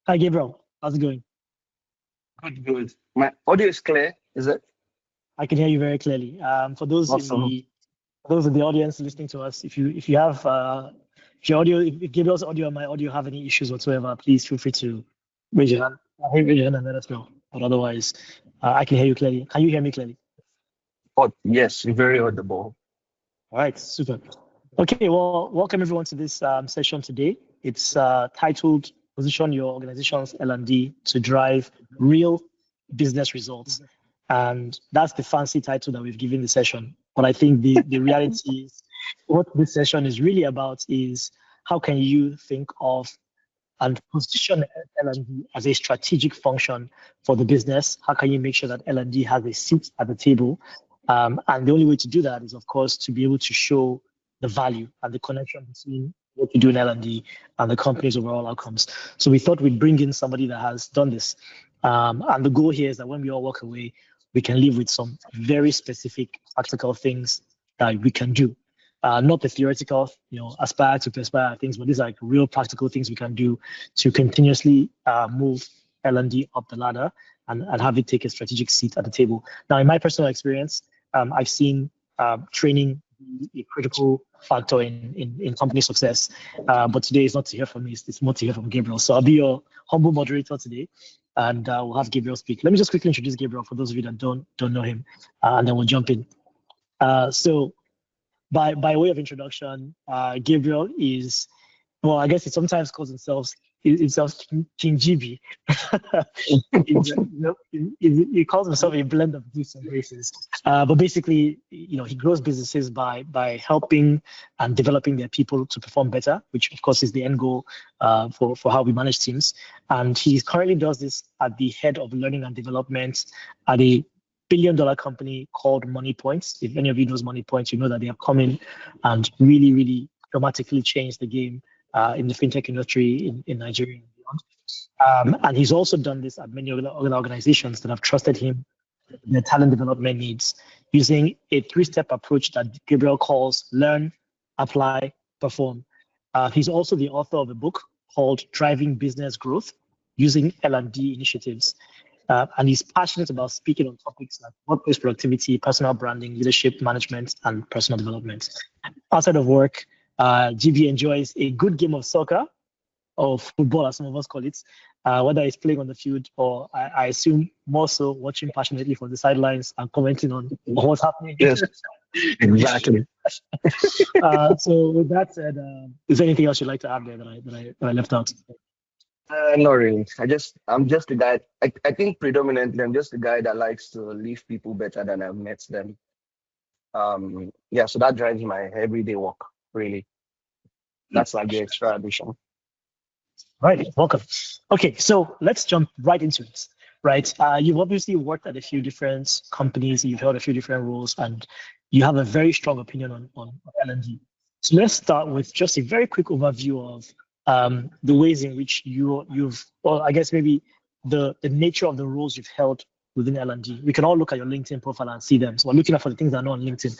Hi, Gabriel. How's it going? Good, good. My audio is clear, is it? I can hear you very clearly. Awesome. For those in the audience listening to us, if you have if your audio, if Gabriel's audio and my audio have any issues whatsoever, please feel free to raise your hand and let us know. But otherwise, I can hear you clearly. Can you hear me clearly? Oh, yes, you're very audible. All right, super. Okay, well, welcome everyone to this session today. It's titled "Position Your Organization's L&D to Drive Real Business Results," and that's the fancy title that we've given the session. But I think the reality is what this session is really about is how can you think of and position L&D as a strategic function for the business? How can you make sure that L&D has a seat at the table? And the only way to do that is, of course, to be able to show the value and the connection between what you do in L&D and the company's overall outcomes. So we thought we'd bring in somebody that has done this. And the goal here is that when we all walk away, we can leave with some very specific practical things that we can do. Not the theoretical, aspire to perspire things, but these are like real practical things we can do to continuously move L&D up the ladder and have it take a strategic seat at the table. Now, in my personal experience, I've seen training be a critical factor in company success. But today is not to hear from me, it's more to hear from Gabriel. So I'll be your humble moderator today, and we'll have Gabriel speak. Let me just quickly introduce Gabriel for those of you that don't know him, and then we'll jump in. So by way of introduction, Gabriel is, well, I guess he sometimes calls himself King GB. He calls himself a blend of gifts and graces. But basically, he grows businesses by helping and developing their people to perform better, which of course is the end goal for how we manage teams. And he currently does this at the head of learning and development at a billion-dollar company called Money Points. If any of you knows Money Points, you know that they have come in and really, really dramatically changed the game in the fintech industry in Nigeria and beyond. And he's also done this at many other organizations that have trusted him with their talent development needs using a three-step approach that Gabriel calls learn, apply, perform. He's also the author of a book called Driving Business Growth using L&D initiatives. And he's passionate about speaking on topics like workplace productivity, personal branding, leadership management, and personal development. Outside of work, GB enjoys a good game of soccer or football, as some of us call it, whether it's playing on the field or I assume more so watching passionately from the sidelines and commenting on what's happening. Yes, exactly. So with that said, is there anything else you'd like to add there that I left out? Not really. I'm just a guy. I think predominantly I'm just a guy that likes to leave people better than I've met them. Yeah, so that drives my everyday work, really. That's like the extra addition. Right, welcome. Okay, so let's jump right into it. Right, you've obviously worked at a few different companies, you've held a few different roles, and you have a very strong opinion on L&D. So let's start with just a very quick overview of the ways in which well, I guess maybe the nature of the roles you've held within L&D. We can all look at your LinkedIn profile and see them. So we're looking at for the things that are not on LinkedIn.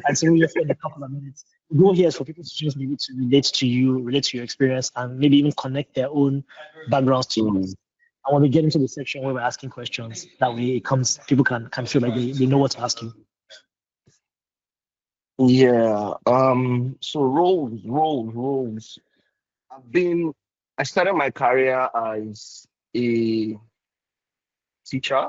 And so we'll just spend a couple of minutes. The goal here is for people to just be able to relate to you, relate to your experience, and maybe even connect their own backgrounds to yours. And when we get into the section where we're asking questions, that way it comes, people can feel like they know what to ask you. Yeah. So roles. I've been. I started my career as a teacher.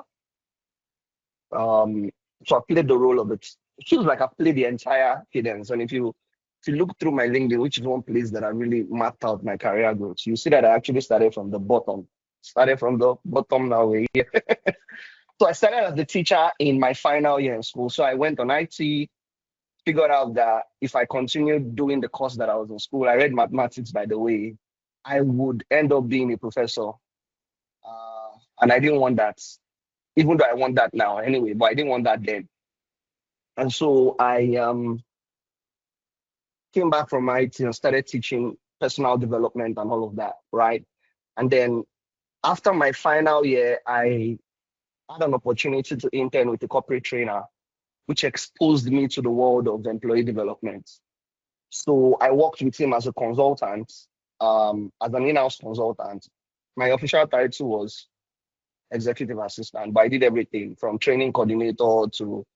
Um, so I played the role of it. It feels like I played the entire cadence. And if you look through my LinkedIn, which is one place that I really mapped out my career growth, you see that I actually started from the bottom. Started from the bottom now. We're here. So I started as the teacher in my final year in school. So I went on IT, figured out that if I continued doing the course that I was in school, I read mathematics, by the way, I would end up being a professor. And I didn't want that, even though I want that now anyway, but I didn't want that then. And so I came back from IT and started teaching personal development and all of that, right? And then after my final year, I had an opportunity to intern with a corporate trainer, which exposed me to the world of employee development. So I worked with him as a consultant, as an in-house consultant, my official title was executive assistant, but I did everything from training coordinator to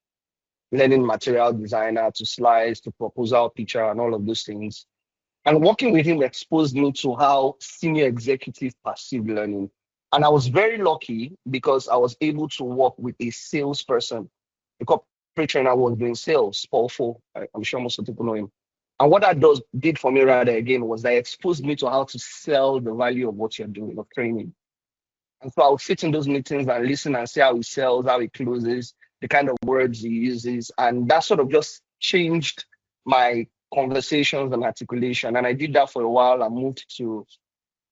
learning material designer to slides to proposal pitcher and all of those things. And working with him exposed me to how senior executives perceive learning. And I was very lucky because I was able to work with a salesperson. The corporate trainer was doing sales, Paul Fo. I'm sure most of the people know him. And what that did for me rather again was that it exposed me to how to sell the value of what you're doing, of training. And so I would sit in those meetings and listen and see how he sells, how he closes, the kind of words he uses. And that sort of just changed my conversations and articulation. And I did that for a while. I moved to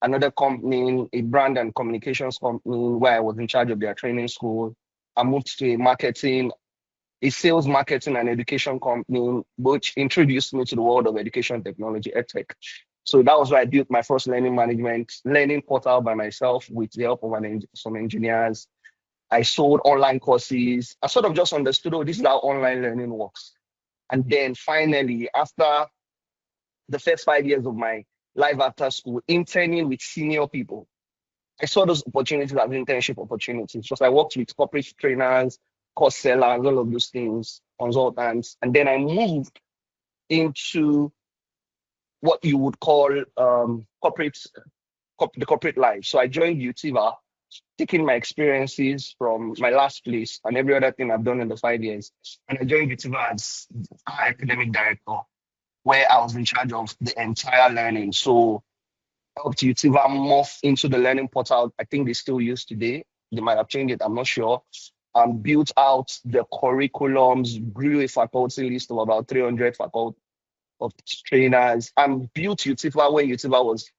another company, a brand and communications company, where I was in charge of their training school. I moved to a sales marketing and education company, which introduced me to the world of education technology, edtech. So that was where I built my first learning portal by myself with the help of some engineers. I sold online courses. I sort of just understood, oh, this is how online learning works. And then finally, after the first 5 years of my life after school, interning with senior people, I saw those opportunities as internship opportunities. So I worked with corporate trainers, course sellers, all of those things, consultants. And then I moved into what you would call the corporate life. So I joined Utiva, taking my experiences from my last place and every other thing I've done in the 5 years. And I joined Utiva as our academic director, where I was in charge of the entire learning. So I helped Utiva morph into the learning portal I think they still use today. They might have changed it, I'm not sure. Built out the curriculums, grew a faculty list of about 300 faculty of trainers, and built Utiva where Utiva was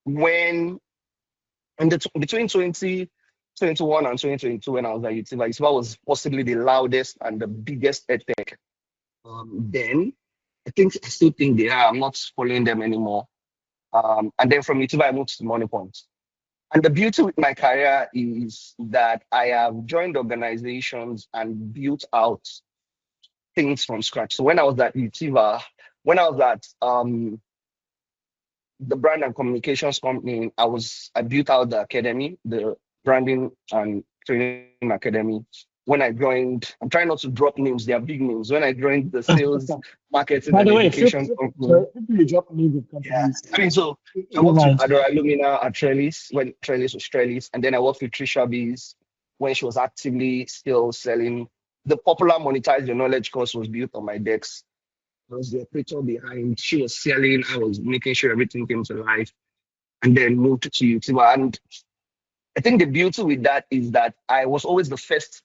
when between 2021 and 2022 when I was at Utiva. Utiva was possibly the loudest and the biggest edtech. Then I still think they are. I'm not following them anymore. And then from Utiva I moved to Money Point. And the beauty with my career is that I have joined organizations and built out things from scratch. So when I was at Utiva, when I was at the brand and communications company, I built out the academy, the branding and training academy. When I joined, I'm trying not to drop names, they are big names. When I joined the sales, marketing, By and the way, education company. so if you drop names of Yeah. companies, I mean, so I don't worked with mind. Adora Lumina at Trellis when Trellis was Trellis, and then I worked with Trisha Bees when she was actively still selling. The popular Monetize Your Knowledge course was built on my decks. I was the operator behind. She was selling. I was making sure everything came to life, and then moved to Utiva. And I think the beauty with that is that I was always the first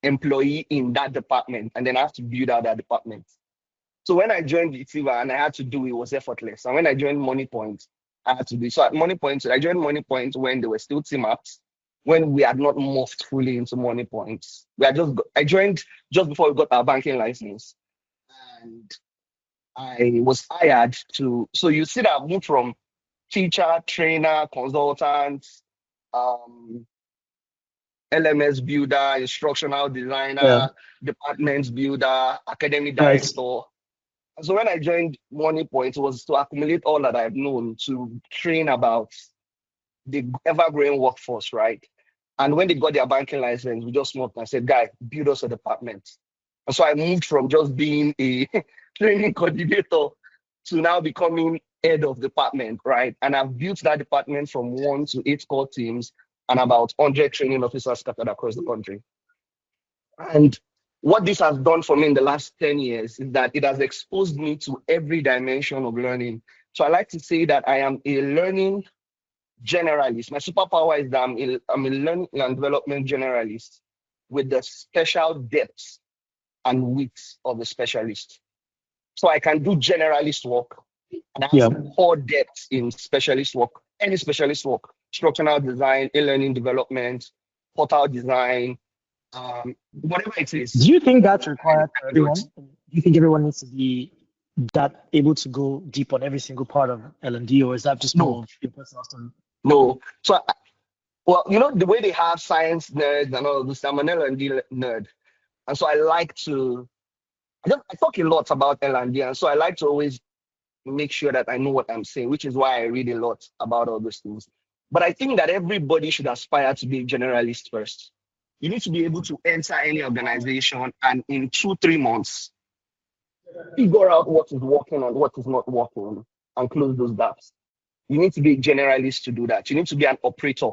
employee in that department, and then I have to build out that department. So when I joined Utiva and I had to do it, was effortless. And when I joined Money Point, I had to do it. So at Money Point, I joined Money Point when they were still team apps, when we had not morphed fully into Money Points. I joined just before we got our banking license. And I was hired to, so you see that I moved from teacher, trainer, consultant, um, LMS builder, instructional designer, Yeah. departments builder, academic Right. director. So when I joined Money Point, it was to accumulate all that I've known to train about the ever-growing workforce, right? And when they got their banking license, we just smoked and I said, guy, build us a department. And so I moved from just being a training coordinator to now becoming head of department, right? And I've built that department from 1 to 8 core teams and about 100 training officers scattered across the country. And what this has done for me in the last 10 years is that it has exposed me to every dimension of learning. So I like to say that I am a learning generalist. My superpower is that I'm a learning and development generalist with the special depth and width of a specialist. So I can do generalist work and I have Yeah. core depth in specialist work, any specialist work, structural design, e-learning development, portal design, whatever it is. Do you think that's required for everyone? Do you think everyone needs to be that able to go deep on every single part of L&D, or is that just No. more of your personal story? No. So, well, you know, the way they have science nerds and all of this, I'm an L&D nerd. And so I like to, I talk a lot about L&D. And so I like to always make sure that I know what I'm saying, which is why I read a lot about all those things. But I think that everybody should aspire to be a generalist first. You need to be able to enter any organization and in 2, 3 months figure out what is working and what is not working and close those gaps. You need to be a generalist to do that. You need to be an operator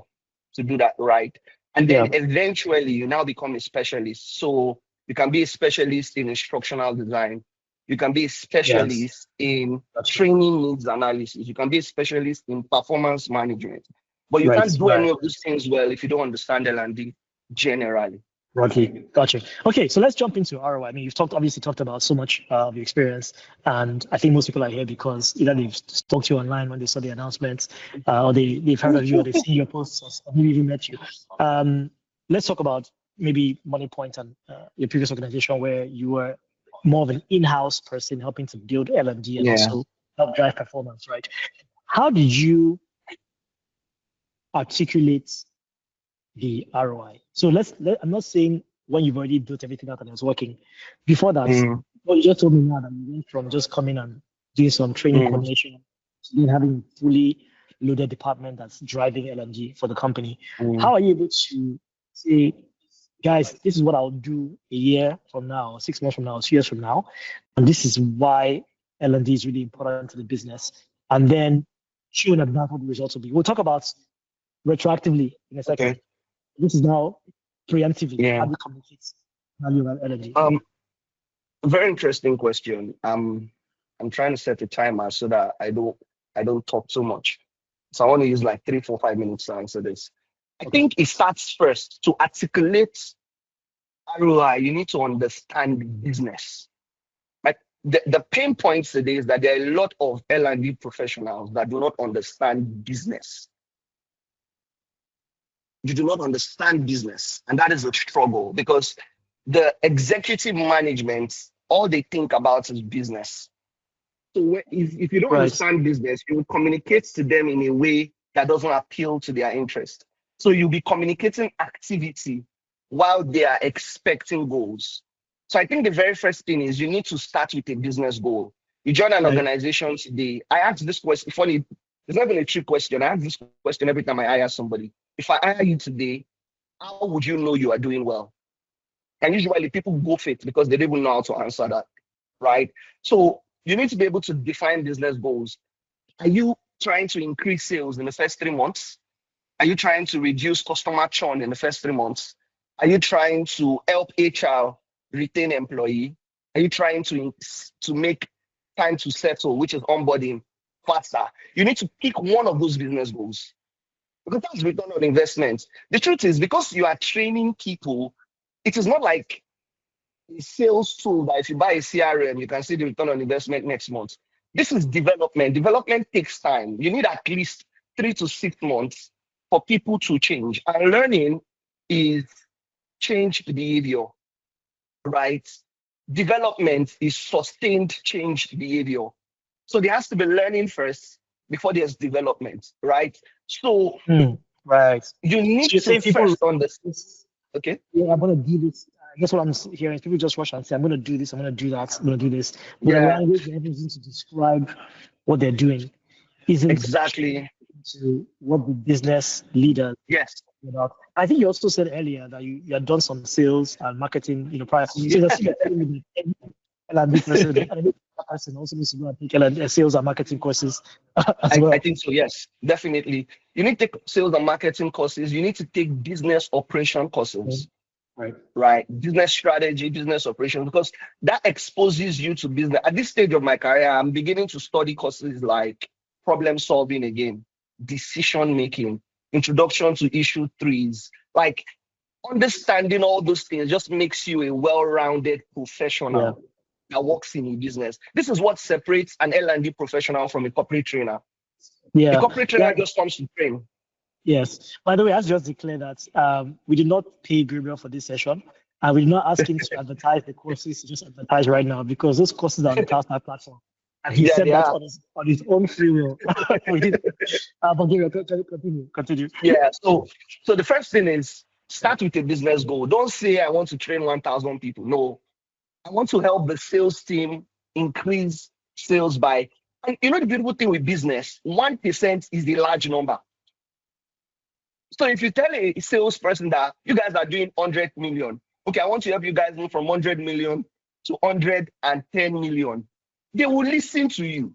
to do that, right? And Yeah. then eventually you now become a specialist. So you can be a specialist in instructional design. You can be a specialist in training needs analysis. You can be a specialist in performance management. But you can't do any of these things well if you don't understand L&D generally. Okay, gotcha. Okay, so let's jump into ROI. I mean, you've obviously talked about so much of your experience, and I think most people are here because either they've talked to you online when they saw the announcements, or they've heard of you, or they've seen your posts, or maybe even met you. Let's talk about maybe Money Point and your previous organization where you were more of an in-house person helping to build L&D and also help drive performance, right? How did you articulate the ROI? So I'm not saying when you've already built everything out and it's working. Before that, well, you just told me now that you went from just coming and doing some training coordination to then having a fully loaded department that's driving L&D for the company. How are you able to say, guys, this is what I'll do a year from now, 6 months from now, 2 years from now, and this is why L&D is really important to the business, and then show in advance what the results will be. We'll talk about retroactively in a second. Okay. This is now preemptively. How do you communicate value and energy? Very interesting question. I'm trying to set a timer so that I don't talk too much. So I want to use like 3, 4, 5 minutes to answer this. I think it starts first to articulate ROI. You need to understand business. Like the pain points today is that there are a lot of L&D professionals that do not understand business. You do not understand business, and that is a struggle because the executive management, all they think about is business. So if you don't understand business, you will communicate to them in a way that doesn't appeal to their interest. So you'll be communicating activity while they are expecting goals. So I think the very first thing is you need to start with a business goal. You join an organization today. I ask this question, funny, it's not even a trick question. I ask this question every time I hire somebody. If I hire you today, how would you know you are doing well? And usually people go for it because they don't even know how to answer that, right? So you need to be able to define business goals. Are you trying to increase sales in the first 3 months? Are you trying to reduce customer churn in the first 3 months? Are you trying to help HR retain employee? Are you trying to make time to settle, which is onboarding, faster? You need to pick one of those business goals because that's return on investment. The truth is, because you are training people, it is not like a sales tool that if you buy a CRM, you can see the return on investment next month. This is development. Development takes time. You need at least 3 to 6 months for people to change. And learning is changed behavior, right? Development is sustained changed behavior. So there has to be learning first before there's development, right? So you need to first understand. Okay. Yeah, I'm gonna do this. That's what I'm hearing. People just rush and say, "I'm gonna do this. I'm gonna do that. I'm gonna do this." But the language they're using to describe what they're doing isn't exactly to what the business leaders. Yes. About. I think you also said earlier that you had done some sales and marketing, prior. So that's telling me that person also needs to go and take sales and marketing courses as well. I think so, yes, definitely. You need to take sales and marketing courses. You need to take business operation courses. Right. Business strategy, business operation, because that exposes you to business. At this stage of my career, I'm beginning to study courses like problem solving again, decision making, introduction to issue trees. Like understanding all those things just makes you a well-rounded professional that works in a business. This is what separates an L&D professional from a corporate trainer. A corporate trainer just comes to train. Yes. By the way, I just declare that we did not pay Gabriel for this session, and we did not ask him to advertise the courses. Just advertise right now because those courses are on the Talstack platform, and he said that on his own free will. But Gabriel, continue. Yeah. So the first thing is start with a business goal. Don't say I want to train 1,000 people. No, I want to help the sales team increase sales by. And the beautiful thing with business, 1% is a large number. So if you tell a salesperson that you guys are doing 100 million, okay, I want to help you guys move from 100 million to 110 million, they will listen to you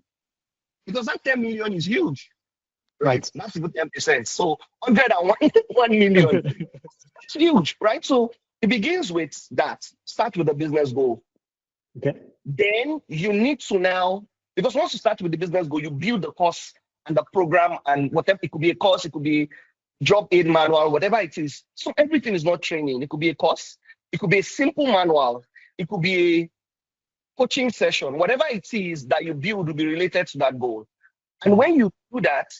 because that 10 million is huge, right? Right. That's even 10%. So 101 1 million, it's huge, right? So it begins with that. Start with a business goal. Okay. Then you need to now, because once you start with the business goal, you build the course and the program and whatever. It could be a course, it could be job aid manual, whatever it is. So everything is not training. It could be a course, it could be a simple manual, it could be a coaching session. Whatever it is that you build will be related to that goal. And when you do that,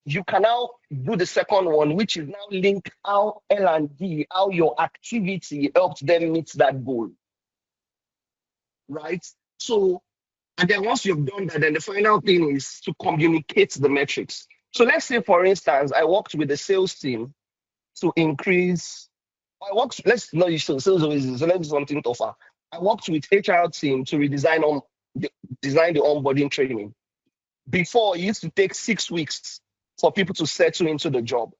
you can now do the second one, which is now link how L&D, how your activity helped them meet that goal, right? So, and then once you've done that, then the final thing is to communicate the metrics. So let's say, for instance, I worked with the sales team to increase. Let's not use sales always, so let's do something tougher. I worked with HR team to design the onboarding training. Before, it used to take 6 weeks for people to settle into the job.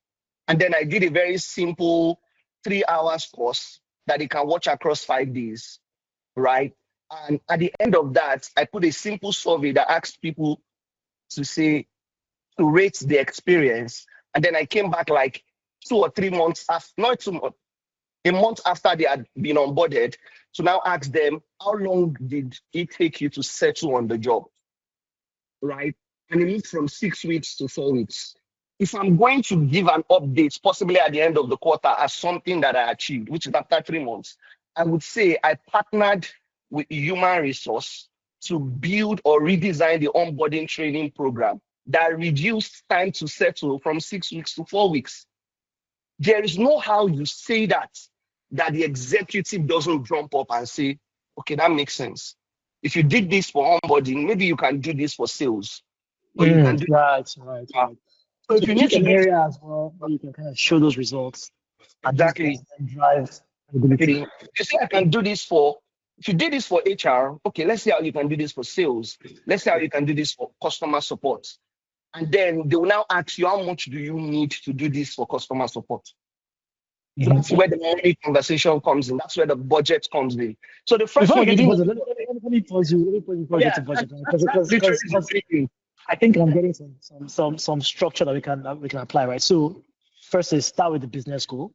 And then I did a very simple 3 hours course that they can watch across 5 days, right? And at the end of that, I put a simple survey that asked people to rate the experience. And then I came back like 2 or 3 months after, not 2 months, a month after they had been onboarded, to now ask them, how long did it take you to settle on the job, right? And it moved from 6 weeks to 4 weeks. If I'm going to give an update, possibly at the end of the quarter, as something that I achieved, which is after 3 months, I would say I partnered with human resource to build or redesign the onboarding training program that reduced time to settle from 6 weeks to 4 weeks. There is no how you say that the executive doesn't jump up and say, okay, that makes sense. If you did this for onboarding, maybe you can do this for sales. Or you can do Right. so So if you need pick to an do area as well where you can kind of show those results and use exactly, those and drive ability. you say I can do this for, if you did this for HR, okay, let's see how you can do this for sales. Let's see how you can do this for customer support. And then they will now ask you, how much do you need to do this for customer support? So that's where the money conversation comes in. That's where the budget comes in. So the first Before we one get you to didn't. budget, let me pause you. Let me pause you before we get Yeah, to budget, that's literally the because thing. I think I'm getting some structure that we can apply, right? So first is start with the business goal,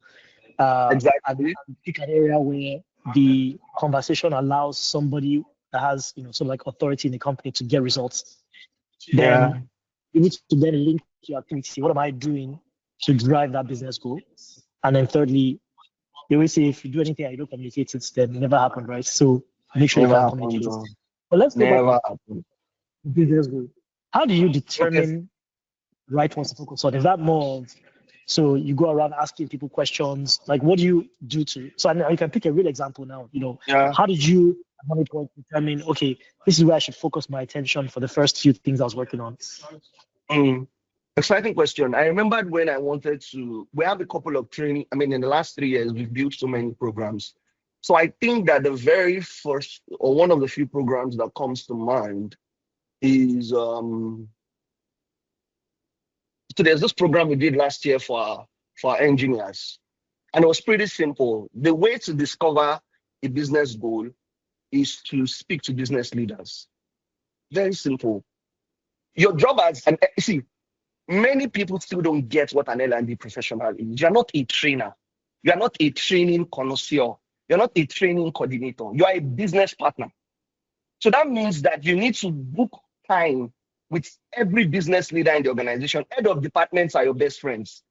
Exactly. and pick an area where the conversation allows somebody that has sort of like authority in the company to get results. Yeah. Then you need to then link your activity. What am I doing to drive that business goal? And then thirdly, they always say if you do anything and you don't communicate it, then it never happened, right? So make sure you Never can happened, communicate it. bro. But let's go back Never to happened. business goal. How do you Okay. determine right ones to focus on? Is that more of so you go around asking people questions? Like what do you do to so I you can pick a real example now, Yeah. how did you at one point determine, okay, this is where I should focus my attention for the first few things I was working on? Mm. Exciting question. I remembered when I wanted to, we have a couple of training. I mean, in the last 3 years, we've built so many programs. So I think that the very first or one of the few programs that comes to mind is so there's this program we did last year for our engineers. And it was pretty simple. The way to discover a business goal is to speak to business leaders. Very simple. Your job as an see, many people still don't get what an L&D professional is. You're not a trainer. You're not a training connoisseur. You're not a training coordinator. You are a business partner. So that means that you need to book time with every business leader in the organization. Head of departments are your best friends.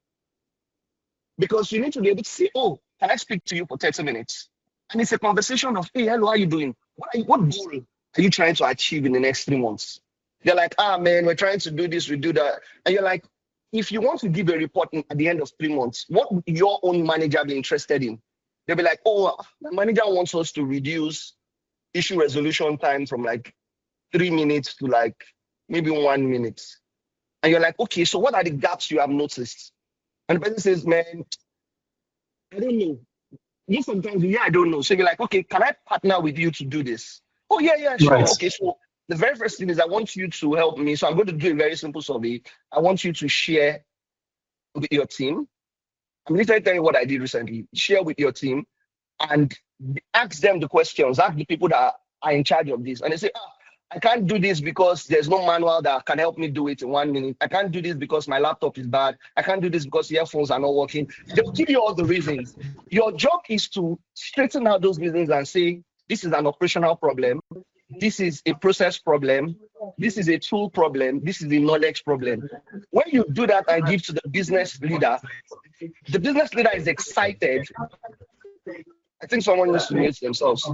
Because you need to be able to say, oh, can I speak to you for 30 minutes? And it's a conversation of, hey, hello, how are you doing? What goal are you trying to achieve in the next 3 months? They're like, man, we're trying to do this, we do that. And you're like, if you want to give a report at the end of 3 months, what would your own manager be interested in? They'll be like, oh, my manager wants us to reduce issue resolution time from like 3 minutes to like maybe 1 minute. And you're like, okay, so what are the gaps you have noticed? And the person says, man, I don't know. You sometimes, yeah, I don't know. So you're like, okay, can I partner with you to do this? Oh, yeah, sure. Right. Okay, so the very first thing is I want you to help me. So I'm going to do a very simple survey. I want you to share with your team I'm literally telling you what I did recently. Share with your team and ask them the questions. Ask the people that are in charge of this. And they say, I can't do this because there's no manual that can help me do it in 1 minute. I can't do this because my laptop is bad. I can't do this because earphones are not working. They'll give you all the reasons. Your job is to straighten out those reasons and say, this is an operational problem. This is a process problem. This is a tool problem. This is a knowledge problem. When you do that and give to the business leader is excited. I think someone needs to mute themselves.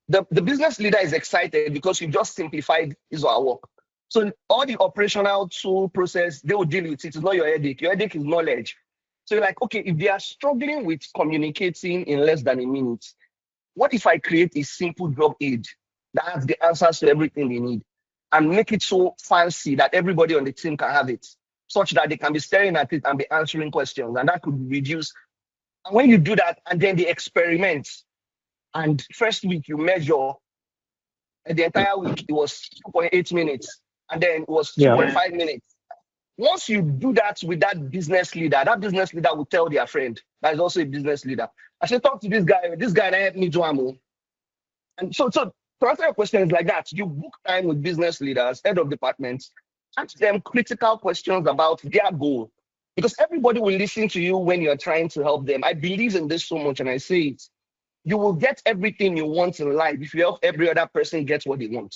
The business leader is excited because you just simplified his or her work. So all the operational tool process, they will deal with it. It's not your headache. Your headache is knowledge. So you're like, okay, if they are struggling with communicating in less than a minute, what if I create a simple job aid that has the answers to everything they need and make it so fancy that everybody on the team can have it, such that they can be staring at it and be answering questions, and that could reduce. And when you do that, and then they experiment, and first week you measure, and the entire week it was 2.8 minutes, and then it was 2.5 minutes. Once you do that with that business leader will tell their friend that is also a business leader, I should talk to this guy that helped me do AMO. And so to answer your questions like that, you book time with business leaders, head of departments, ask them critical questions about their goal. Because everybody will listen to you when you're trying to help them. I believe in this so much, and I say it. You will get everything you want in life if you help every other person get what they want.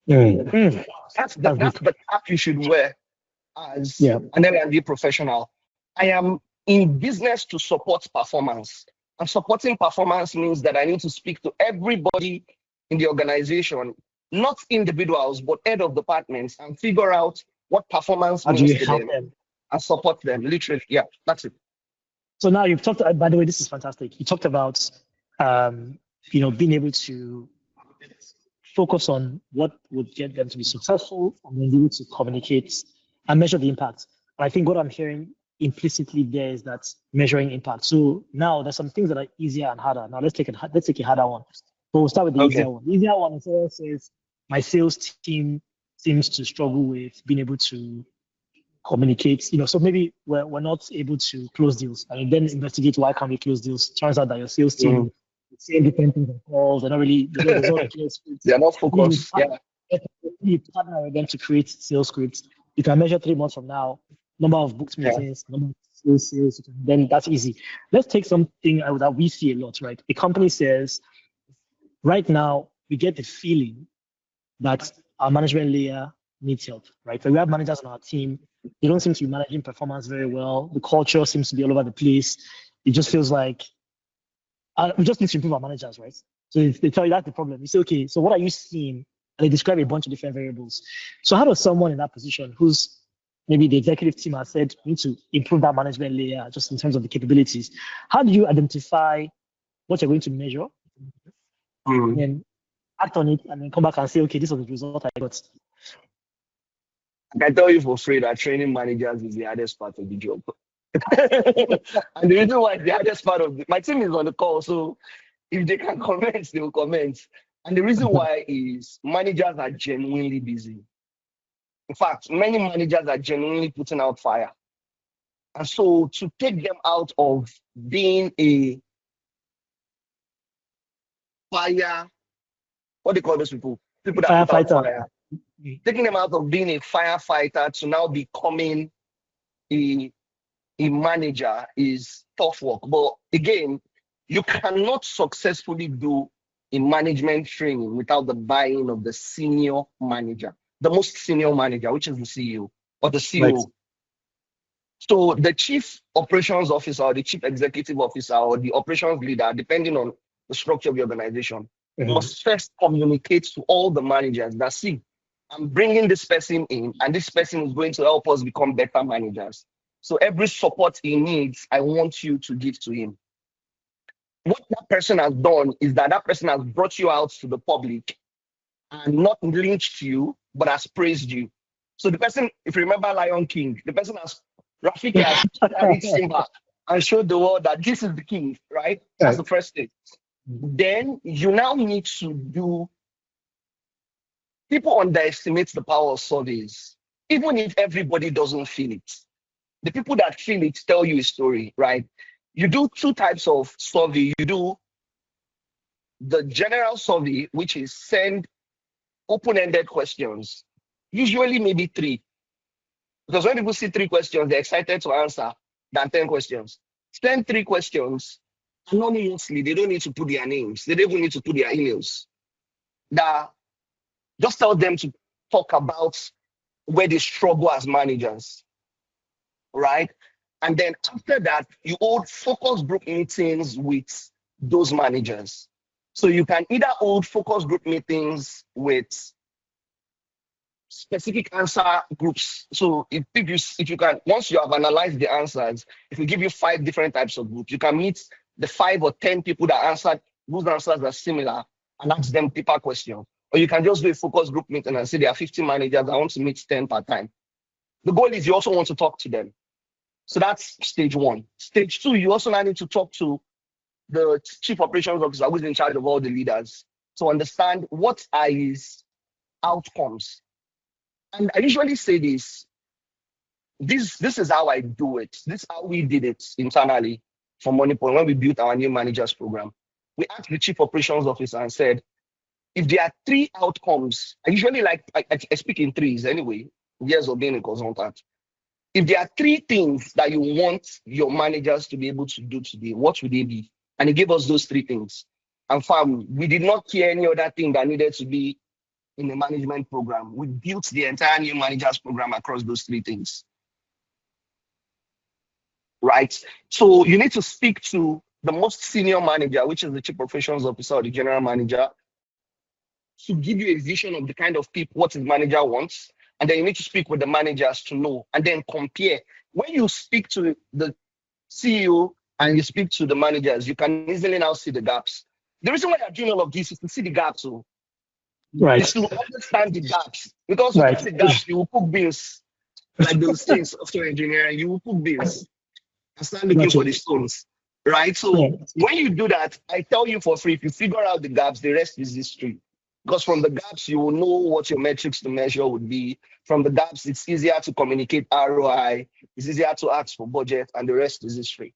That's the cap you should wear as an L&D professional. I am in business to support performance. And supporting performance means that I need to speak to everybody in the organization, not individuals, but head of departments, and figure out what performance means to them and support them. Literally, that's it. So now you've talked, by the way, this is fantastic. You talked about, being able to focus on what would get them to be successful and then be able to communicate and measure the impact. And I think what I'm hearing implicitly there is that measuring impact. So now there's some things that are easier and harder. Now let's take a harder one. So we'll start with the easier one. The easier one says my sales team seems to struggle with being able to communicate. So maybe we're not able to close deals. And then investigate why can't we close deals. Turns out that your sales team is saying different things on calls. They're not really they're not focused. You partner with them to create sales scripts. You can measure 3 months from now, number of booked meetings, number of sales, then that's easy. Let's take something that we see a lot, right? A company says, right now, we get the feeling that our management layer needs help, right? So we have managers on our team. They don't seem to be managing performance very well. The culture seems to be all over the place. It just feels like we just need to improve our managers, right? So they tell you that's the problem. You say, okay, so what are you seeing? And they describe a bunch of different variables. So how does someone in that position, who's maybe the executive team has said, we need to improve that management layer just in terms of the capabilities, how do you identify what you're going to measure and then act on it and then come back and say, okay, this was the result I got? I can tell you for free that training managers is the hardest part of the job. And the reason why it's the hardest part of my team is on the call, so if they can comment, they will comment. And the reason why is managers are genuinely busy. In fact, many managers are genuinely putting out fire. And so to take them out of being a fire, what do you call those people? People that put out fire. Taking them out of being a firefighter to now becoming a manager is tough work. But again, you cannot successfully do a management training without the buy-in of the senior manager, the most senior manager, which is the CEO or the CEO. Right. So the chief operations officer or the chief executive officer or the operations leader, depending on the structure of the organization, must first communicate to all the managers that, see, I'm bringing this person in and this person is going to help us become better managers. So every support he needs, I want you to give to him. What that person has done is that person has brought you out to the public and not lynched you, but has praised you. So the person, if you remember Lion King, the person Rafiki has carried Simba and showed the world that this is the king, right? That's the first thing. Then you now need to do, people underestimate the power of surveys, even if everybody doesn't feel it. The people that feel it tell you a story, right? You do two types of survey. You do the general survey, which is send open-ended questions, usually maybe three. Because when people see three questions, they're excited to answer than 10 questions. Send three questions anonymously. They don't need to put their names. They don't even need to put their emails. That just tell them to talk about where they struggle as managers, right? And then after that, you hold focus group meetings with those managers. So you can either hold focus group meetings with specific answer groups. So if you can, once you have analyzed the answers, if we give you 5 different types of groups, you can meet the 5 or 10 people that answered whose answers are similar and ask them deeper questions. Or you can just do a focus group meeting and say there are 50 managers. I want to meet 10 per time. The goal is you also want to talk to them. So that's stage 1. Stage 2, you also now need to talk to the chief operations officer who's in charge of all the leaders to understand what are his outcomes. And I usually say this is how I do it. This is how we did it internally for MoneyPoint when we built our new managers program. We asked the chief operations officer and said, if there are 3 outcomes, I usually I speak in threes anyway, years of being a consultant. If there are 3 things that you want your managers to be able to do today, what would they be? And he gave us those 3 things. And fam, we did not care any other thing that needed to be in the management program. We built the entire new managers program across those 3 things. Right? So you need to speak to the most senior manager, which is the chief operations officer or the general manager, to give you a vision of the kind of people, what his manager wants. And then you need to speak with the managers to know and then compare. When you speak to the CEO and you speak to the managers, you can easily now see the gaps. The reason why I'm doing all of this is to see the gaps. So Right. is to understand the gaps. Because without the gaps, you will cook beans. Like those things, software engineering, you will cook beans and start looking for the stones. Right? So when you do that, I tell you for free, if you figure out the gaps, the rest is history. Because from the gaps, you will know what your metrics to measure would be. From the gaps, it's easier to communicate ROI, it's easier to ask for budget, and the rest is history.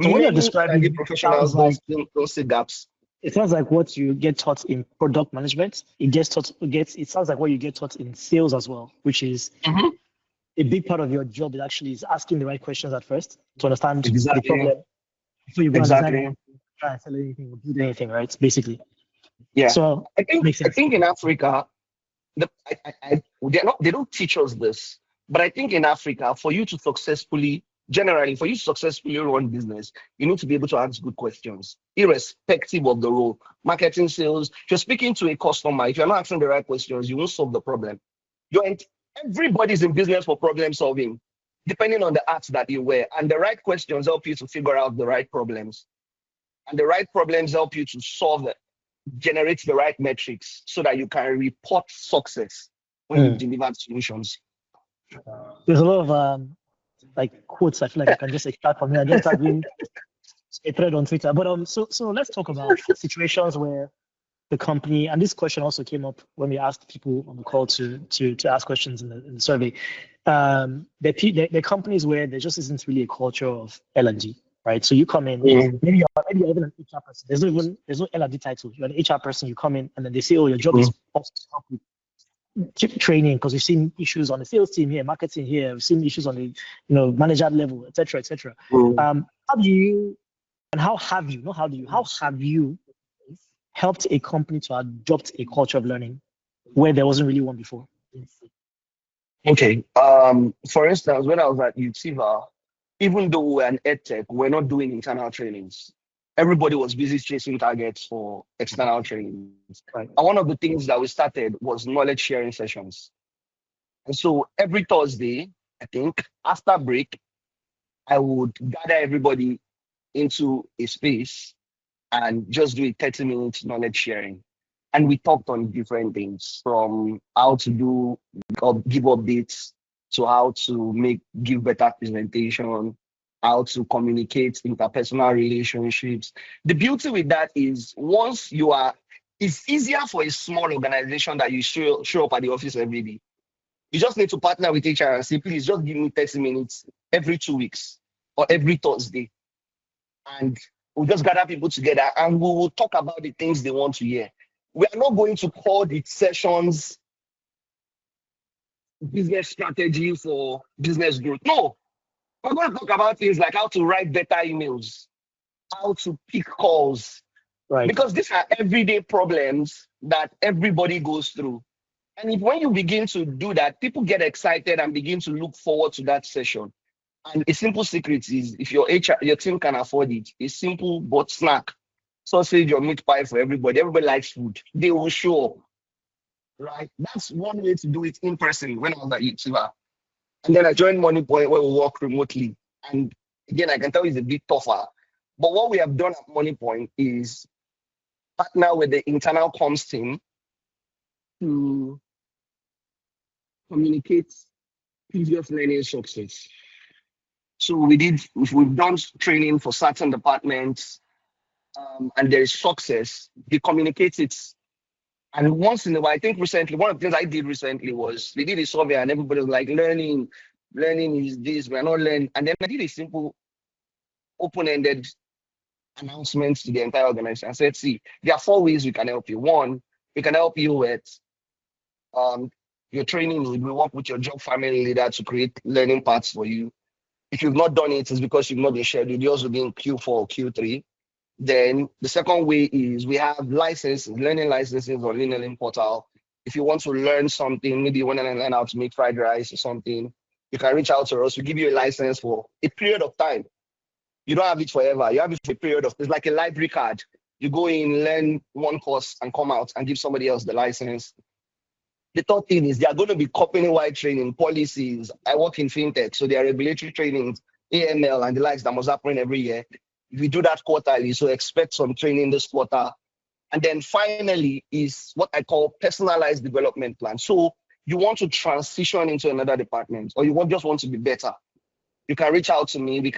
So what you're Many describing professionals don't see gaps. It sounds like what you get taught in product management. It sounds like what you get taught in sales as well, which is a big part of your job is asking the right questions at first to understand the problem before you go and try and sell anything or do anything, right? Basically. Yeah. So I think in Africa, they don't teach us this, but I think in Africa, for you to successfully run business, you need to be able to ask good questions, irrespective of the role. Marketing, sales, if you're speaking to a customer, if you're not asking the right questions, you won't solve the problem. Everybody's in business for problem solving, depending on the hats that you wear. And the right questions help you to figure out the right problems. And the right problems help you to generate the right metrics so that you can report success when you deliver solutions. There's a lot of quotes I feel like I can just extract from here. I just start doing a thread on Twitter. But so let's talk about situations where the company, and this question also came up when we asked people on the call to ask questions in the survey. The companies where there just isn't really a culture of L&D, right? So you come in, maybe you're even an HR person. There's no L&D title. You're an HR person. You come in and then they say, oh, your job is also to help with training, because we've seen issues on the sales team here, marketing here, we've seen issues on the manager level, etc., etc. How have you helped a company to adopt a culture of learning where there wasn't really one before? Okay. For instance, when I was at Utiva, even though we're an edtech, we're not doing internal trainings. Everybody was busy chasing targets for external trainings. Right. And one of the things that we started was knowledge sharing sessions. And so every Thursday, I think, after break, I would gather everybody into a space and just do a 30-minute knowledge sharing. And we talked on different things, from how to give updates to how to give better presentation, how to communicate interpersonal relationships. The beauty with that is it's easier for a small organization that you show up at the office every day. You just need to partner with HR and say, please just give me 30 minutes every 2 weeks or every Thursday. And we'll just gather people together and we will talk about the things they want to hear. We are not going to call the sessions business strategy for business growth. No, we're going to talk about things like how to write better emails, how to pick calls, Right. because these are everyday problems that everybody goes through. And when you begin to do that, people get excited and begin to look forward to that session. And a simple secret is if your team can afford it, a simple but snack, sausage or meat pie for everybody. Everybody likes food. They will show up. Right? That's one way to do it in person when I was at YouTuber. And then I joined Money Point where we work remotely. And again, I can tell you it's a bit tougher. But what we have done at Money Point is partner with the internal comms team to communicate previous learning success. So we've done training for certain departments, and there is success. They communicate it. And once in a while, I think recently, one of the things I did recently was they did a survey and everybody was like, learning is this, we're not learning. And then I did a simple open-ended announcement to the entire organization. I said, see, there are 4 ways we can help you. One, we can help you with your training need. We work with your job family leader to create learning paths for you. If you've not done it, it's because you've not been scheduled. Yours will be in Q4 or Q3. Then the second way is we have licenses, learning licenses on LearnLearning portal. If you want to learn something, maybe you want to learn how to make fried rice or something, you can reach out to us. We give you a license for a period of time. You don't have it forever. You have it for a period of, it's like a library card. You go in, learn one course and come out and give somebody else the license. The third thing is they are going to be company-wide training policies. I work in fintech, so there are regulatory trainings, AML and the likes that must happen every year. We do that quarterly, so expect some training this quarter. And then finally is what I call personalized development plan. So you want to transition into another department or just want to be better. You can reach out to me.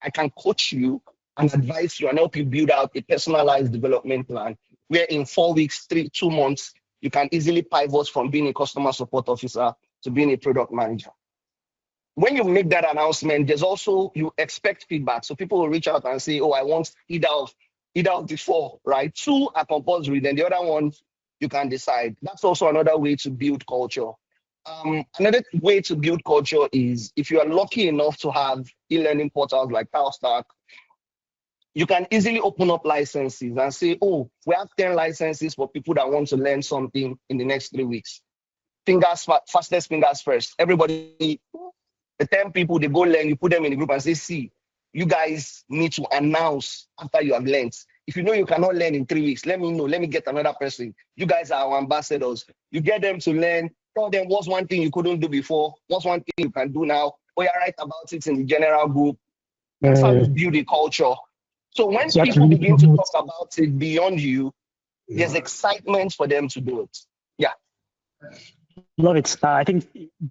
I can coach you and advise you and help you build out a personalized development plan where in 4 weeks, 2 months, you can easily pivot from being a customer support officer to being a product manager. When you make that announcement, there's also, you expect feedback. So people will reach out and say, oh, I want either of the 4, right? 2 are compulsory, then the other one you can decide. That's also another way to build culture. Another way to build culture is if you are lucky enough to have e-learning portals like Talstack, you can easily open up licenses and say, oh, we have 10 licenses for people that want to learn something in the next 3 weeks. Fastest fingers first. Everybody, the 10 people, they go learn, you put them in the group and say, see, you guys need to announce after you have learned. If you know you cannot learn in 3 weeks, let me know. Let me get another person. You guys are our ambassadors. You get them to learn. Tell them what's one thing you couldn't do before. What's one thing you can do now? Or you write about it in the general group. That's how you build a culture. So when people begin to talk about it beyond you, there's excitement for them to do it. Yeah. Love it. I think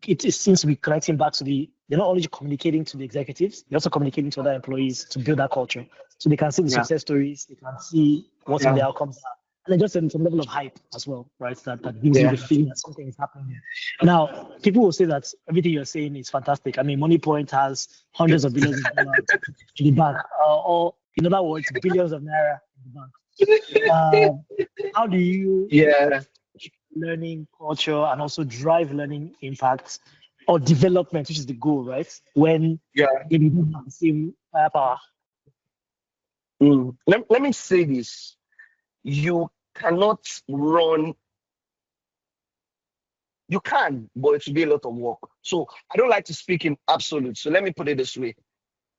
it seems to be connecting back to they're not only communicating to the executives, they're also communicating to other employees to build that culture. So they can see the success stories, they can see what some of the outcomes are. And then just some level of hype as well, right? That gives you the feeling that something is happening. Now, people will say that everything you're saying is fantastic. I mean, Money Point has hundreds of billions of dollars in the bank, or in other words, billions of naira in the bank. How do you learning culture and also drive learning impact or development, which is the goal, right? When you don't have the same firepower. Let me say this. You cannot run. You can, but it will be a lot of work. So I don't like to speak in absolute. So let me put it this way.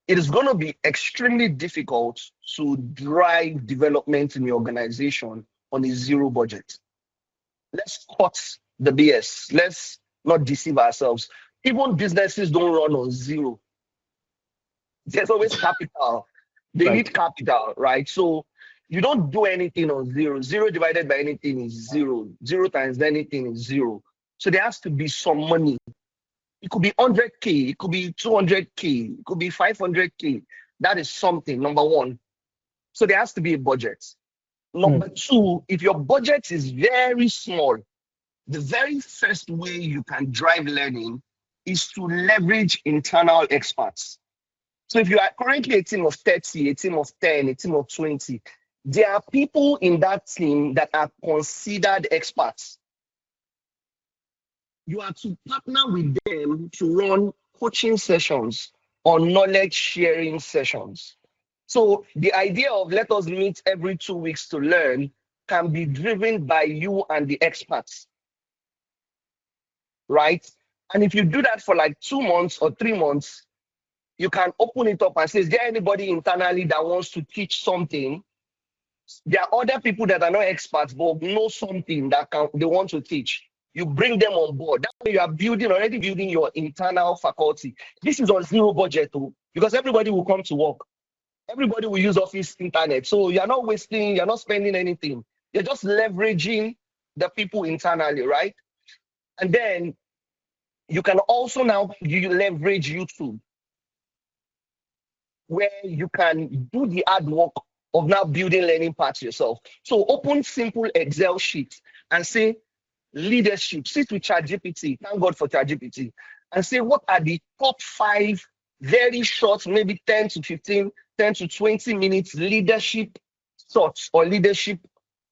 It is going to be extremely difficult to drive development in your organization on a zero budget. Let's cut the BS. Let's not deceive ourselves. Even businesses don't run on zero. There's always capital. They need capital, right? So you don't do anything on zero. Zero divided by anything is zero. Zero times anything is zero. So there has to be some money. It could be 100K, it could be 200K, it could be 500K. That is something, number one. So there has to be a budget. Number two, if your budget is very small, the very first way you can drive learning is to leverage internal experts. So if you are currently a team of 30, a team of 10, a team of 20, there are people in that team that are considered experts. You are to partner with them to run coaching sessions or knowledge sharing sessions. So the idea of let us meet every 2 weeks to learn can be driven by you and the experts, right? And if you do that for like 2 months or 3 months, you can open it up and say, is there anybody internally that wants to teach something? There are other people that are not experts but know something that they want to teach. You bring them on board. That way you are already building your internal faculty. This is on zero budget too, because everybody will come to work. Everybody will use office internet. So you're not wasting, you're not spending anything. You're just leveraging the people internally, right? And then you can also now leverage YouTube, where you can do the hard work of now building learning paths yourself. So open simple Excel sheets and say leadership, sit with ChatGPT, thank God for ChatGPT, and say what are the top 5 very short, maybe 10 to 15, 10 to 20 minutes leadership thoughts or leadership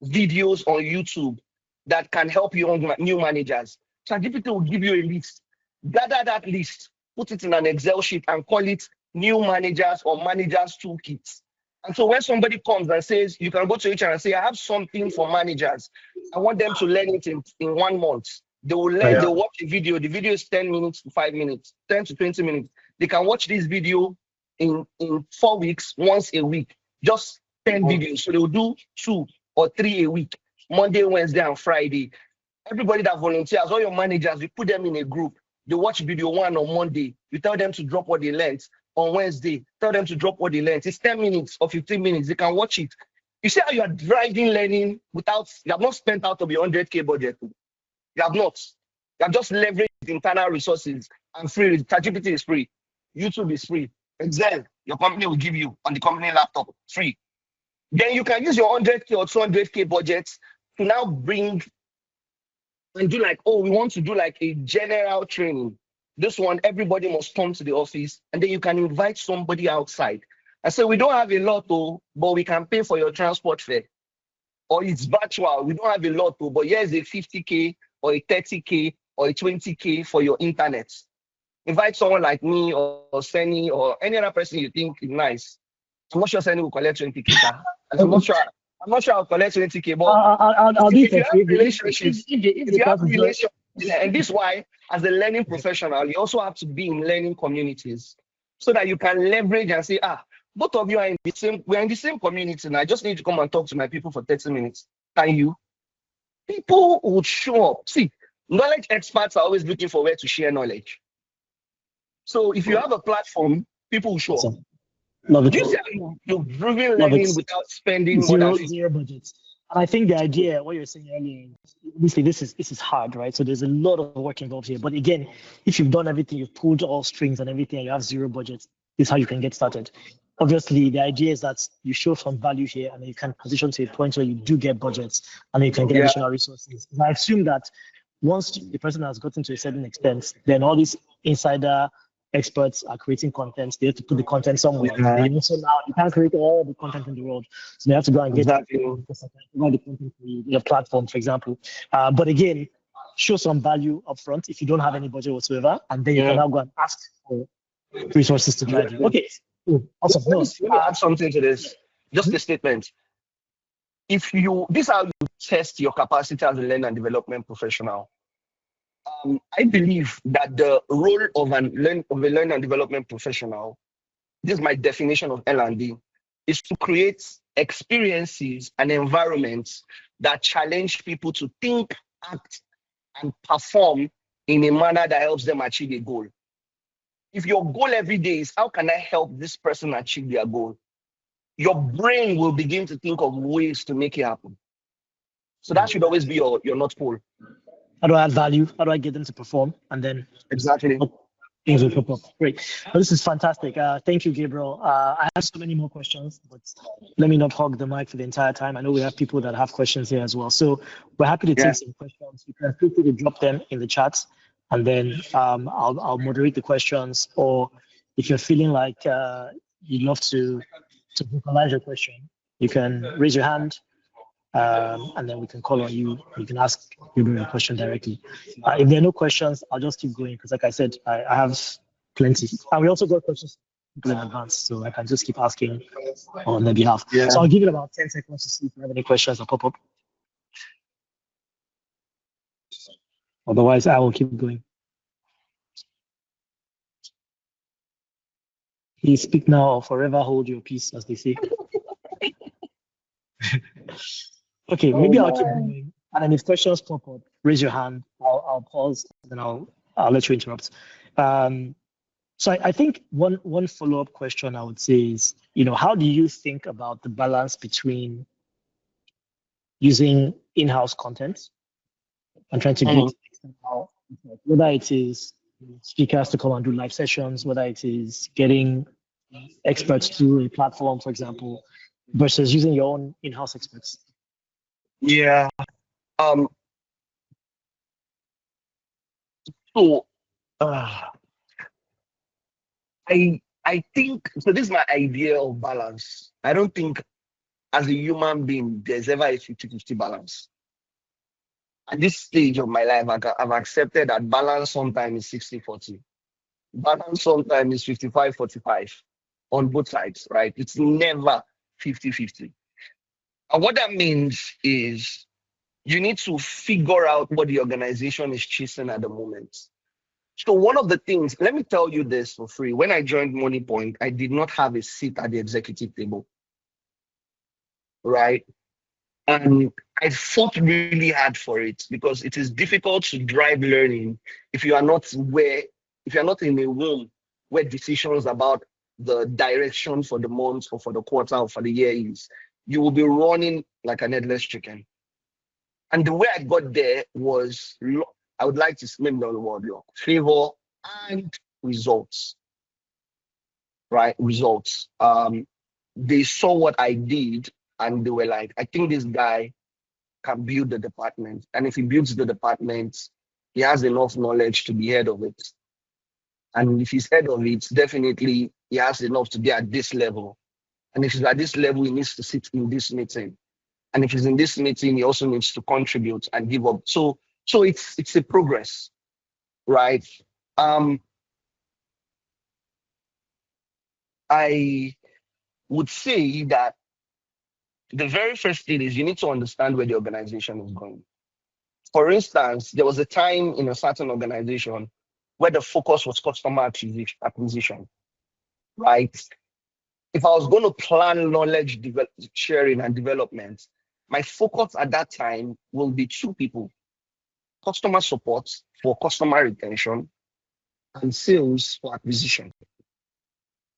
videos on YouTube that can help you on new managers. ChatGPT will give you a list. Gather that list, put it in an Excel sheet and call it new managers or managers toolkits. And so when somebody comes and says, you can go to HR and say, I have something for managers. I want them to learn it in 1 month. They will learn, they'll watch a video. The video is 10 minutes to 5 minutes, 10 to 20 minutes. They can watch this video in 4 weeks, once a week, just 10 videos. So they'll do 2 or 3 a week, Monday, Wednesday, and Friday. Everybody that volunteers, all your managers, we put them in a group. They watch video 1 on Monday. You tell them to drop what they learned. On Wednesday, tell them to drop what they learned. It's 10 minutes or 15 minutes. They can watch it. You see how you are driving learning without, you have not spent out of your 100K budget. You have not. You have just leveraged internal resources and free. ChatGPT is free. YouTube is free. Excel, your company will give you on the company laptop, free. Then you can use your 100K or 200K budgets to now bring and do like, oh, we want to do like a general training. This one, everybody must come to the office, and then you can invite somebody outside. I say, we don't have a lot, but we can pay for your transport fare. Or it's virtual, we don't have a lot, but here's a 50K or a 30K or a 20K for your internet. Invite someone like me or Seni or any other person you think is nice. I'm not sure Seni will collect 20K. I'm not sure I'll collect 20K, but I'll if you have relationships, if you have relationships, and this is why, as a learning professional, you also have to be in learning communities so that you can leverage and say, both of you are in the same, we're in the same community, and I just need to come and talk to my people for 30 minutes. Can you? People would show up. See, knowledge experts are always looking for where to share knowledge. So if you have a platform, people will show up. Love it. You see how you've driven learning without spending zero budget. And I think the idea, what you were saying earlier, obviously this is hard, right? So there's a lot of work involved here. But again, if you've done everything, you've pulled all strings and everything, and you have zero budget, this is how you can get started. Obviously, the idea is that you show some value here, and then you can position to a point where you do get budgets, and then you can get additional resources. And I assume that once the person has gotten to a certain extent, then all these insider experts are creating content. They have to put the content somewhere. So now you can't create all the content in the world. So they have to go and get all the content for your platform, for example. But again, show some value up front if you don't have any budget whatsoever, and then you can now go and ask for resources to drive you. Okay. Awesome. Let me add something to this. Just a statement. This is how you test your capacity as a learning and development professional. I believe that the role of a learning and development professional, this is my definition of L&D, is to create experiences and environments that challenge people to think, act, and perform in a manner that helps them achieve a goal. If your goal every day is, how can I help this person achieve their goal? Your brain will begin to think of ways to make it happen. So that should always be your North Pole. How do I add value? How do I get them to perform? And then exactly. Things will pop up. Great. Well, this is fantastic. Thank you, Gabriel. I have so many more questions, but let me not hog the mic for the entire time. I know we have people that have questions here as well. So we're happy to Yeah. take some questions. You can feel free to drop them in the chat, and then I'll moderate the questions. Or if you're feeling like you'd love to vocalize your question, you can raise your hand, and then we can call on you. You can ask Gabriel a question directly. If there are no questions, I'll just keep going because, like I said, I have plenty. And we also got questions in advance, so I can just keep asking on their behalf. Yeah. So I'll give it about 10 seconds to see if you have any questions that pop up. Otherwise, I will keep going. Please speak now or forever hold your peace, as they say. Okay, maybe I'll keep going. And then if questions pop up, raise your hand. I'll pause, and then I'll let you interrupt. So I think one follow-up question I would say is, how do you think about the balance between using in-house content and trying to get external, whether it is speakers to come and do live sessions, whether it is getting experts to a platform, for example, versus using your own in-house experts? Yeah. So I think so. This is my idea of balance. I don't think as a human being there's ever a 50-50 balance. At this stage of my life, I've accepted that balance sometimes is 60-40. Balance sometimes is 55-45 on both sides, right? It's never 50-50. And what that means is you need to figure out what the organization is chasing at the moment. So one of the things, let me tell you this for free. When I joined MoneyPoint, I did not have a seat at the executive table, right? And I fought really hard for it because it is difficult to drive learning if you are not in a room where decisions about the direction for the month or for the quarter or for the year is. You will be running like an headless chicken. And the way I got there was, I would like to name the word, favor and results, right? Results. They saw what I did and they were like, I think this guy can build the department. And if he builds the department, he has enough knowledge to be head of it. And if he's head of it, definitely he has enough to be at this level. And if he's at this level, he needs to sit in this meeting. And if he's in this meeting, he also needs to contribute and give up. So it's a progress, right? I would say that the very first thing is you need to understand where the organization is going. For instance, there was a time in a certain organization where the focus was customer acquisition, right? If I was going to plan knowledge sharing and development, my focus at that time will be two people: customer support for customer retention and sales for acquisition.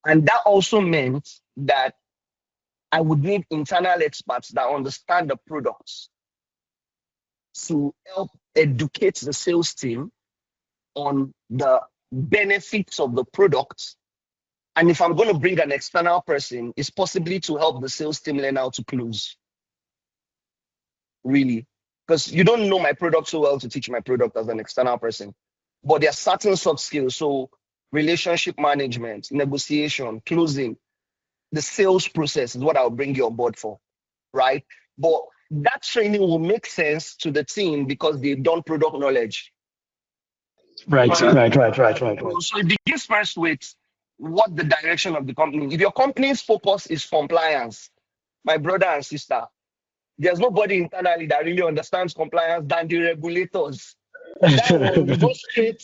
And that also meant that I would need internal experts that understand the products to help educate the sales team on the benefits of the product. And if I'm going to bring an external person, it's possibly to help the sales team learn how to close. Really. Because you don't know my product so well to teach my product as an external person. But there are certain soft skills. So relationship management, negotiation, closing, the sales process is what I'll bring you on board for, right? But that training will make sense to the team because they've done product knowledge. Right. So it begins first with what the direction of the company. If your company's focus is compliance, my brother and sister, there's nobody internally that really understands compliance than the regulators. That will go straight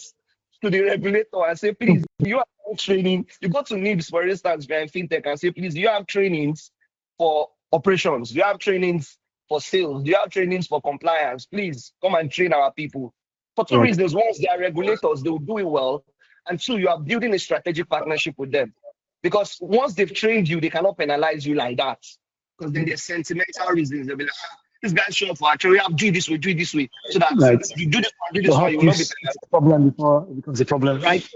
to the regulator and say, please, you have training. You go to NIBS, for instance, you're in fintech, and say, please, you have trainings for operations, you have trainings for sales, you have trainings for compliance. Please come and train our people. For two reasons. One is they are regulators, they will do it well. And two, you are building a strategic partnership with them. Because once they've trained you, they cannot penalize you like that. Because then there's sentimental reasons. They'll be like, this guy's showing for actually, you have to do it this way. So that you do this one, you will not be penalized. Problem before it becomes a problem. Right.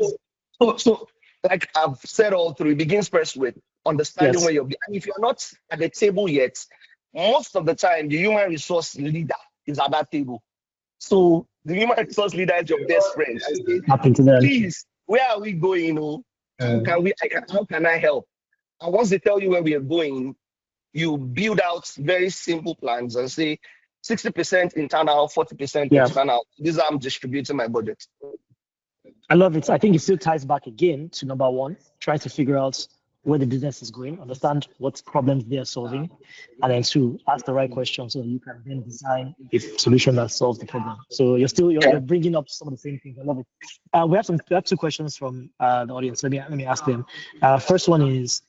So like I've said all through, it begins first with understanding Yes. where you're. And if you're not at the table yet, most of the time the human resource leader is at that table. So the human resource leader is your best friend and say, Happen to them. please, where are we going? How can I help? And once they tell you where we are going, you build out very simple plans and say 60% internal, 40% Yeah. external. This is how I'm distributing my budget. I love it. I think it still ties back again to number one, trying to figure out where the business is going, understand what problems they are solving, and then two, ask the right questions so that you can then design a solution that solves the problem. So you're bringing up some of the same things. I love it. We have two questions from the audience. Let me ask them. First one is,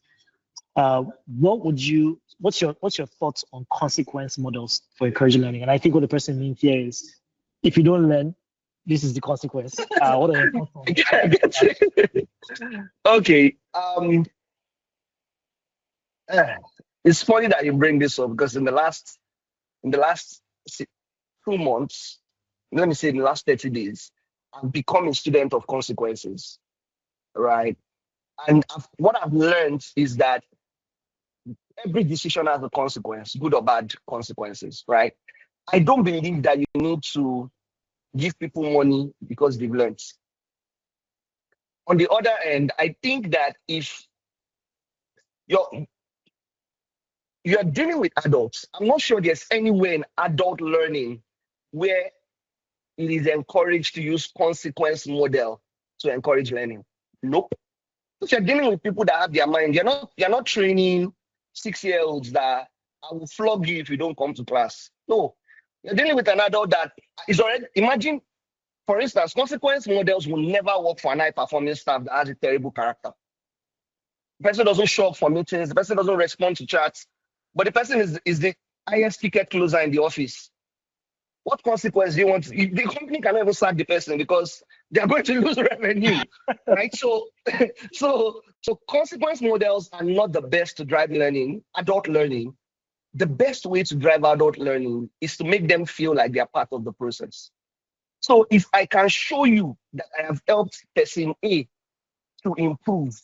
what's your thoughts on consequence models for encouraging learning? And I think what the person means here is, if you don't learn, this is the consequence. What are your thoughts on it. Okay. It's funny that you bring this up because in the last 2 months, let me say in the last 30 days, I've become a student of consequences, right? And what I've learned is that every decision has a consequence, good or bad consequences, right? I don't believe that you need to give people money because they've learned. On the other end, I think that if you're dealing with adults, I'm not sure there's anywhere in adult learning where it is encouraged to use consequence model to encourage learning. Nope. If you're dealing with people that have their mind, you're not training 6-year-olds that I will flog you if you don't come to class. No. You're dealing with an adult that is already, imagine, for instance, consequence models will never work for an high-performing staff that has a terrible character. The person doesn't show up for meetings, the person doesn't respond to chats, but the person is the highest ticket closer in the office. What consequence do you want? The company cannot even sack the person because they are going to lose revenue, right? So consequence models are not the best to drive learning, adult learning. The best way to drive adult learning is to make them feel like they are part of the process. So if I can show you that I have helped person A to improve,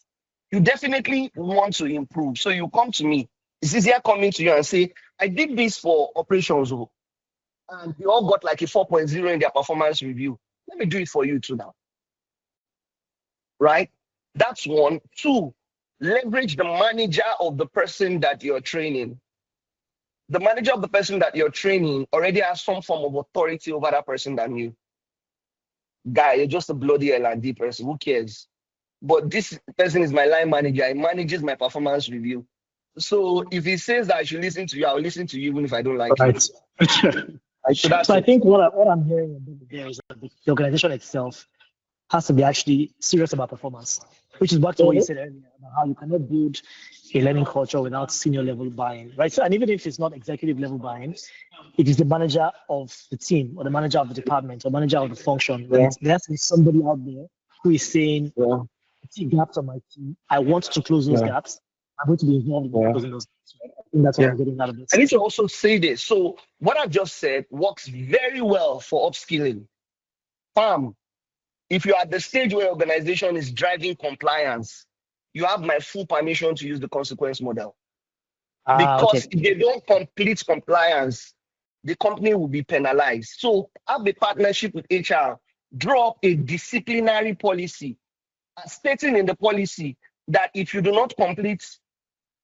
you definitely want to improve. So you come to me. It's easier coming to you and say, I did this for operations, and they all got like a 4.0 in their performance review. Let me do it for you too now. Right? That's one. Two, leverage the manager of the person that you're training. The manager of the person that you're training already has some form of authority over that person than you. Guy, you're just a bloody L&D person. Who cares? But this person is my line manager. He manages my performance review. So if he says that I should listen to you, I'll listen to you even if I don't like right. you. So I think what I'm hearing there is that the organization itself has to be actually serious about performance, which is back to what you said earlier about how you cannot build a learning culture without senior level buy-in, right? So, and even if it's not executive level buy-in, it is the manager of the team or the manager of the department or manager of the function, right? There has to be somebody out there who is saying, I see gaps on my team. I want to close those gaps. I'm going to be involved in closing those gaps. Right? I think that's what I'm getting out of this. I need to also say this. So what I just said works very well for upskilling. If you're at the stage where organization is driving compliance, you have my full permission to use the consequence model. Because if they don't complete compliance, the company will be penalized. So have a partnership with HR, draw up a disciplinary policy, stating in the policy that if you do not complete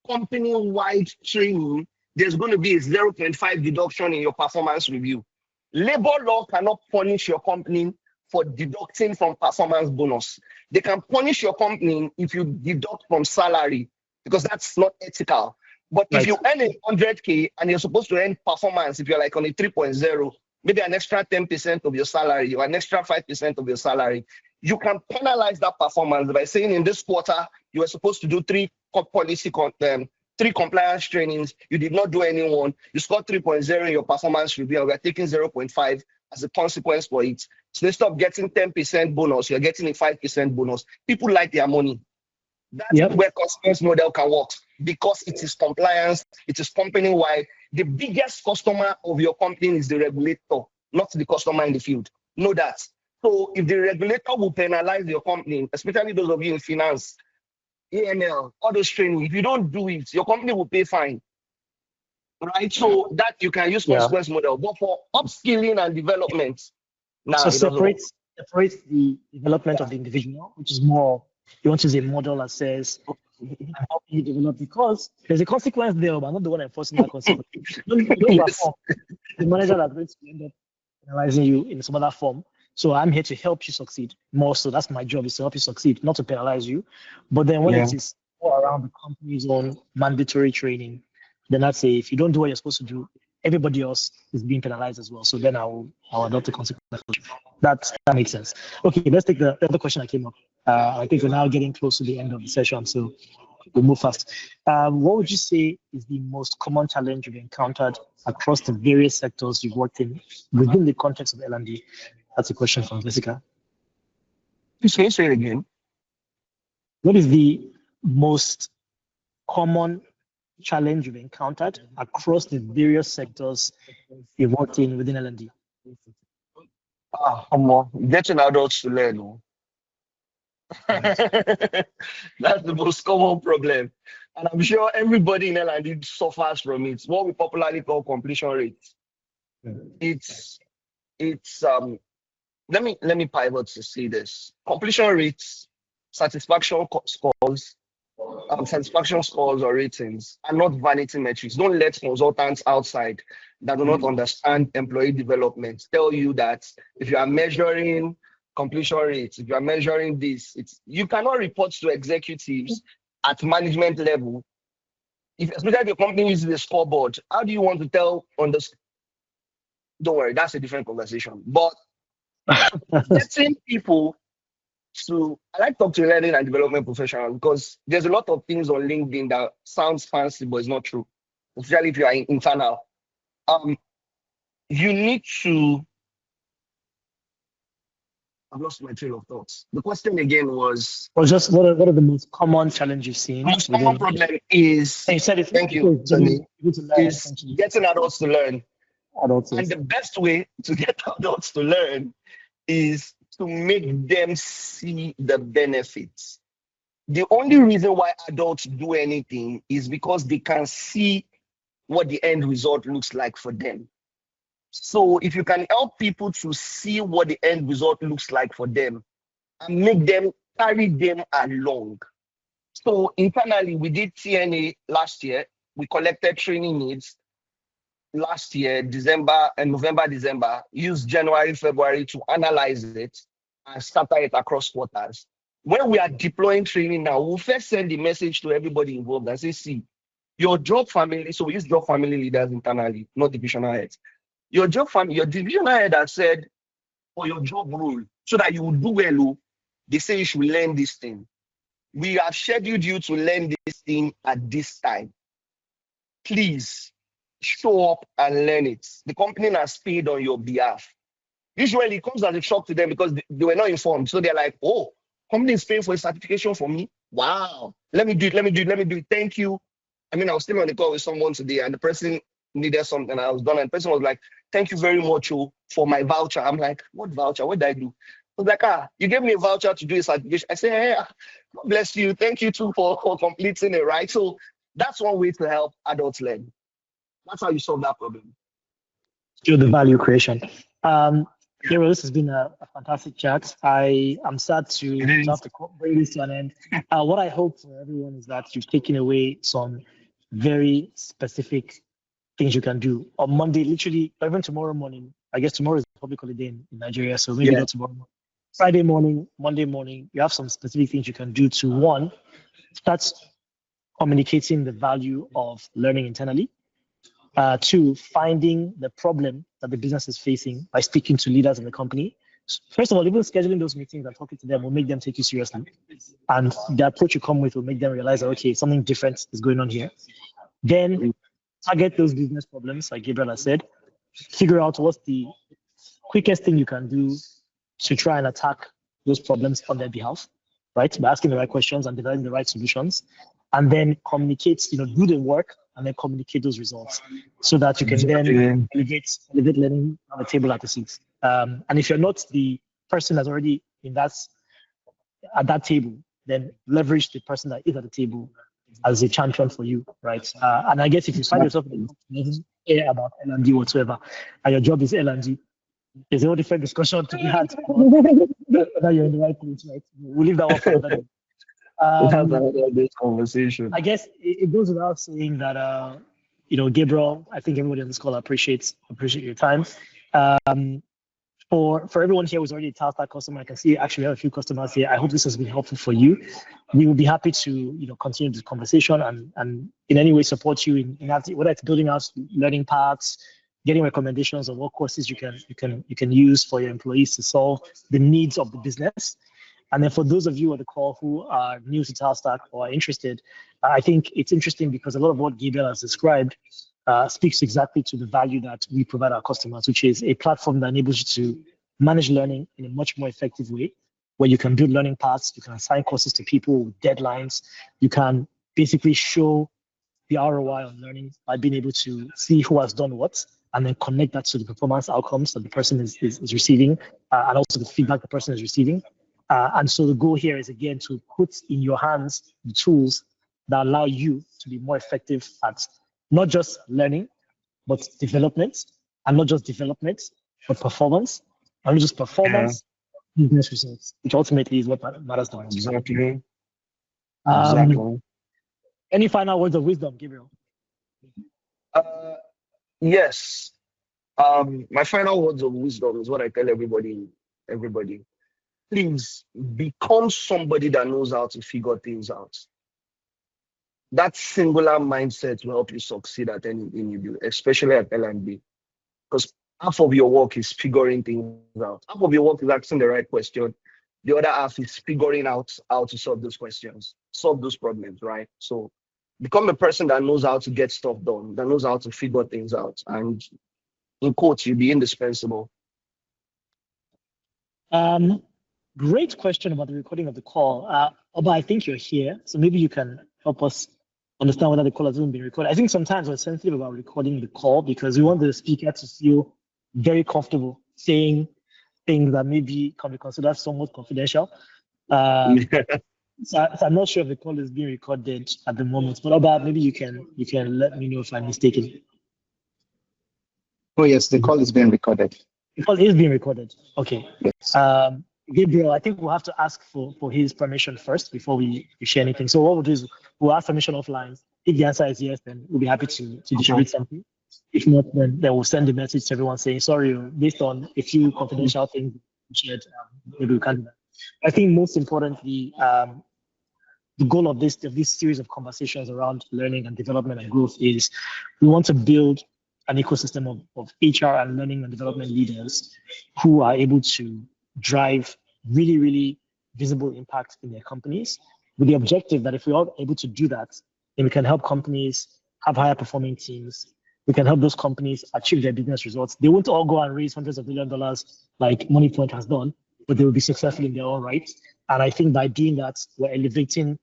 company-wide training, there's going to be a 0.5 deduction in your performance review. Labor law cannot punish your company for deducting from performance bonus. They can punish your company if you deduct from salary, because that's not ethical. But if you earn 100K and you're supposed to earn performance, if you're like on a 3.0, maybe an extra 10% of your salary or an extra 5% of your salary, you can penalize that performance by saying in this quarter, you were supposed to do 3 compliance trainings. You did not do any one. You scored 3.0 in your performance review, and we're taking 0.5 as a consequence for it. So instead of getting 10% bonus, you're getting a 5% bonus. People like their money. That's where consequence model can work, because it is compliance, it is company-wide. The biggest customer of your company is the regulator, not the customer in the field. Know that. So if the regulator will penalize your company, especially those of you in finance, AML, all those training, if you don't do it, your company will pay fine. Right? So that you can use consequence model. But for upskilling and development, So it doesn't work. separate the development of the individual, which is more, you want to use a model that says, I'm helping you develop, because there's a consequence there, but I'm not the one enforcing that consequence. You don't Yes. perform. The manager that's going to end up penalizing you in some other form. So I'm here to help you succeed more. So that's my job, is to help you succeed, not to penalize you. But then when it is all around the company's own mandatory training, then I'd say if you don't do what you're supposed to do, everybody else is being penalized as well. So then I'll adopt the consequence. That makes sense. Okay, let's take the other question that came up. I think we're now getting close to the end of the session, so we'll move fast. What would you say is the most common challenge you've encountered across the various sectors you've worked in within the context of L&D? That's a question from Jessica. Can you say it again? What is the most common challenge you've encountered across the various sectors you've worked in within L&D? Getting adults to learn. That's the most common problem. And I'm sure everybody in L&D suffers from it. What we popularly call completion rate. It's let me pivot to see this. Completion rates, satisfaction scores or ratings are not vanity metrics. Don't let consultants outside that do not understand employee development tell you that if you are measuring completion rates, if you are measuring this, you cannot report to executives at management level. Especially if your company uses a scoreboard, how do you want to tell on the? Don't worry, that's a different conversation. But getting people I like to talk to learning and development professionals, because there's a lot of things on LinkedIn that sounds fancy, but it's not true. Especially if you are internal. You need to. I've lost my train of thoughts. The question again was. Or just what are the most common challenges you've seen? The most common problem is. And you said thank you, Seni. Is getting adults to learn. Adults. And the best way to get adults to learn is to make them see the benefits. The only reason why adults do anything is because they can see what the end result looks like for them. So if you can help people to see what the end result looks like for them and make them carry them along. So internally, we did TNA last year. We collected training needs last year, November, December, used January, February to analyze it and scatter it across quarters. When we are deploying training now, we'll first send the message to everybody involved and say, see, your job family, so we use job family leaders internally, not divisional heads. Your divisional head has said, for your job role, so that you will do well, they say you should learn this thing. We have scheduled you to learn this thing at this time. Please show up and learn it. The company has paid on your behalf. Usually it comes as a shock to them because they were not informed. So they're like, oh, company is paying for a certification for me. Wow. Let me do it. Thank you. I mean, I was still on the call with someone today and the person needed something. I was done. And the person was like, thank you very much for my voucher. I'm like, what voucher? What did I do? I was like, you gave me a voucher to do a certification. I said, hey, God bless you. Thank you too for completing it, right? So that's one way to help adults learn. That's how you solve that problem. Show the value creation. Hero, this has been a fantastic chat. I am sad to have to bring this to an end. What I hope for everyone is that you've taken away some very specific things you can do on Monday, literally, or even tomorrow morning. I guess tomorrow is a public holiday in Nigeria, so maybe not tomorrow morning. Friday morning, Monday morning, you have some specific things you can do to, one, start communicating the value of learning internally. Two, finding the problem that the business is facing by speaking to leaders in the company. First of all, even scheduling those meetings and talking to them will make them take you seriously. And the approach you come with will make them realize that, okay, something different is going on here. Then target those business problems, like Gabriel has said. Figure out what's the quickest thing you can do to try and attack those problems on their behalf, right? By asking the right questions and developing the right solutions. And then communicate, do the work and then communicate those results so that you can then elevate learning on the table at the seats. And if you're not the person that's already in that at that table, then leverage the person that is at the table as a champion for you, right? And I guess if you find yourself in a company that doesn't care about L&D whatsoever, and your job is L&D, there's a whole different discussion to be had about whether you're in the right place, right? We'll leave that one for another day. That's another this conversation. I guess it goes without saying that, Gabriel, I think everybody on this call appreciate your time. For everyone here who's already a Talstack customer, I can see actually we have a few customers here. I hope this has been helpful for you. We will be happy to continue this conversation and in any way support you in whether it's building out learning paths, getting recommendations on what courses you can use for your employees to solve the needs of the business. And then for those of you on the call who are new to Talstack or are interested, I think it's interesting because a lot of what Gabriel has described speaks exactly to the value that we provide our customers, which is a platform that enables you to manage learning in a much more effective way, where you can build learning paths, you can assign courses to people with deadlines, you can basically show the ROI on learning by being able to see who has done what, and then connect that to the performance outcomes that the person is receiving, and also the feedback the person is receiving. And so the goal here is, again, to put in your hands the tools that allow you to be more effective at not just learning, but development, and not just development, but performance, and not just performance, business results, which ultimately is what matters the most. Exactly. Any final words of wisdom, Gabriel? Yes. My final words of wisdom is what I tell everybody. Please become somebody that knows how to figure things out. That singular mindset will help you succeed at anything you do, especially at L&D. Because half of your work is figuring things out. Half of your work is asking the right question. The other half is figuring out how to solve those questions, solve those problems, right? So become a person that knows how to get stuff done, that knows how to figure things out. And in quotes, you'll be indispensable. Great question about the recording of the call. Oba, I think you're here, so maybe you can help us understand whether the call has even been recorded. I think sometimes we're sensitive about recording the call because we want the speaker to feel very comfortable saying things that maybe can be considered somewhat confidential. So I'm not sure if the call is being recorded at the moment, but Oba, maybe you can let me know if I'm mistaken. Oh yes, the call is being recorded. The call is being recorded. Okay. Yes. Gabriel, I think we'll have to ask for his permission first before we share anything. So what we'll do is we'll ask permission offline. If the answer is yes, then we'll be happy to distribute something. If not, then we'll send a message to everyone saying, sorry, based on a few confidential things shared, maybe we can't do that. I think most importantly, the goal of this series of conversations around learning and development and growth is we want to build an ecosystem of HR and learning and development leaders who are able to drive really, really visible impact in their companies, with the objective that if we are able to do that, then we can help companies have higher performing teams. We can help those companies achieve their business results. They won't all go and raise hundreds of $1 billions like MoneyPoint has done, but they will be successful in their own right. And I think by doing that, we're elevating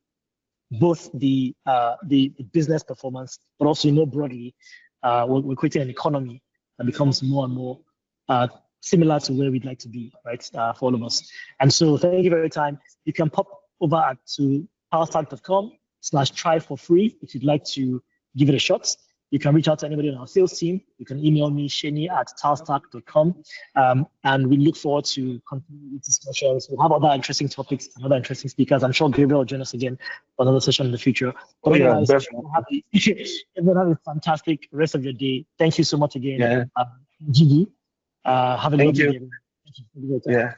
both the business performance, but also more broadly, we're creating an economy that becomes more and more similar to where we'd like to be, right, for all of us. And so thank you for your time. You can pop over to talstack.com/try for free if you'd like to give it a shot. You can reach out to anybody on our sales team. You can email me, Seni@talstack.com. And we look forward to continuing these discussions. We'll have other interesting topics and other interesting speakers. I'm sure Gabriel will join us again for another session in the future. But Yeah, otherwise, definitely. everyone have a fantastic rest of your day. Thank you so much again, Yeah. Gigi. Have a Thank lovely you. day. Thank you. Yeah.